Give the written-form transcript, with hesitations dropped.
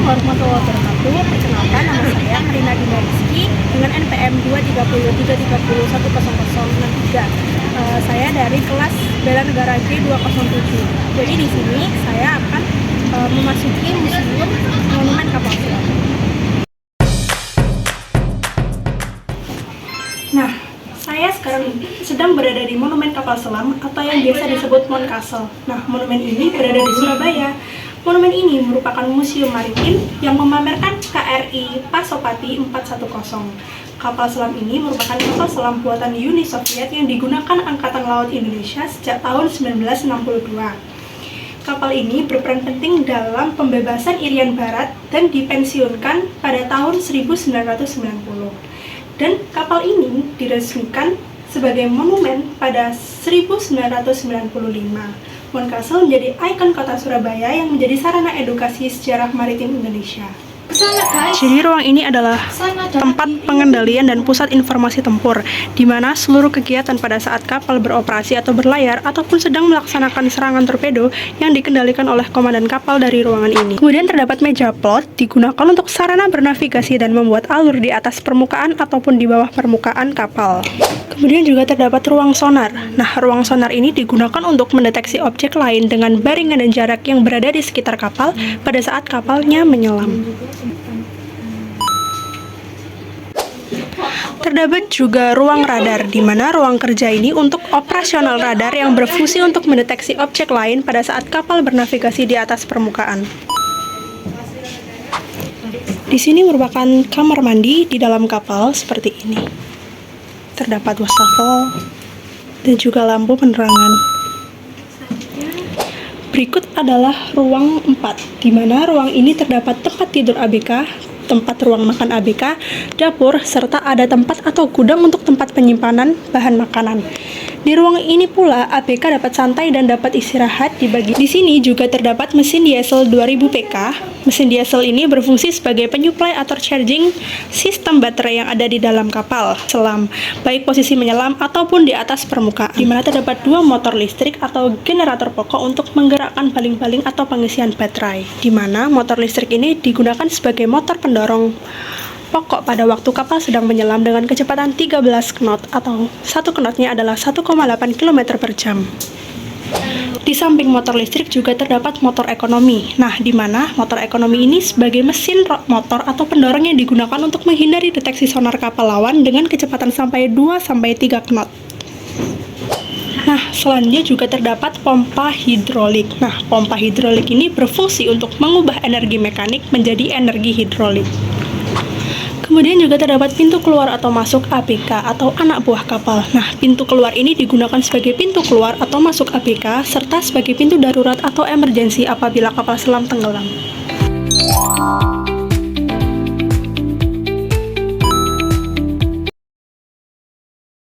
warahmatullahi wabarakatuh. Perkenalkan, nama saya Marina Dinda Rizky dengan NPM 23033010063. Saya dari kelas Bela Negara G207. Jadi di sini saya akan memasuki Museum Monumen Kapal Selam. Nah, saya sekarang sedang berada di Monumen Kapal Selam atau yang biasa disebut Mount Castle. Nah, monumen ini berada di Surabaya. Monumen ini merupakan museum maritim yang memamerkan KRI Pasopati 410. Kapal selam ini merupakan kapal selam buatan Uni Soviet yang digunakan Angkatan Laut Indonesia sejak tahun 1962. Kapal ini berperan penting dalam pembebasan Irian Barat dan dipensiunkan pada tahun 1990. Dan kapal ini diresmikan sebagai monumen pada 1995. Mount Castle menjadi ikon kota Surabaya yang menjadi sarana edukasi sejarah maritim Indonesia. Jadi ruang ini adalah tempat pengendalian dan pusat informasi tempur, di mana seluruh kegiatan pada saat kapal beroperasi atau berlayar ataupun sedang melaksanakan serangan torpedo yang dikendalikan oleh komandan kapal dari ruangan ini. Kemudian terdapat meja plot digunakan untuk sarana bernavigasi dan membuat alur di atas permukaan ataupun di bawah permukaan kapal. Kemudian juga terdapat ruang sonar. Nah, ruang sonar ini digunakan untuk mendeteksi objek lain dengan baringan dan jarak yang berada di sekitar kapal pada saat kapalnya menyelam. Terdapat juga ruang radar, di mana ruang kerja ini untuk operasional radar yang berfungsi untuk mendeteksi objek lain pada saat kapal bernavigasi di atas permukaan. Di sini merupakan kamar mandi di dalam kapal seperti ini. Terdapat wastafel dan juga lampu penerangan. Berikut adalah ruang 4, di mana ruang ini terdapat tempat tidur ABK, tempat ruang makan ABK, dapur, serta ada tempat atau gudang untuk tempat penyimpanan bahan makanan. Di ruang ini pula ABK dapat santai dan dapat istirahat dibagi. Di sini juga terdapat mesin diesel 2000 PK. Mesin diesel ini berfungsi sebagai penyuplai atau charging sistem baterai yang ada di dalam kapal selam, baik posisi menyelam ataupun di atas permukaan. Di mana terdapat 2 motor listrik atau generator pokok untuk menggerakkan baling-baling atau pengisian baterai. Di mana motor listrik ini digunakan sebagai motor pendorong pokok pada waktu kapal sedang menyelam dengan kecepatan 13 knot atau satu knotnya adalah 1,8 km per jam. Di samping motor listrik juga terdapat motor ekonomi. Nah, di mana motor ekonomi ini sebagai mesin motor atau pendorong yang digunakan untuk menghindari deteksi sonar kapal lawan dengan kecepatan sampai 2-3 knot. Nah, selanjutnya juga terdapat pompa hidrolik. Nah, pompa hidrolik ini berfungsi untuk mengubah energi mekanik menjadi energi hidrolik. Kemudian juga terdapat pintu keluar atau masuk ABK atau anak buah kapal. Nah, pintu keluar ini digunakan sebagai pintu keluar atau masuk ABK serta sebagai pintu darurat atau emergensi apabila kapal selam tenggelam.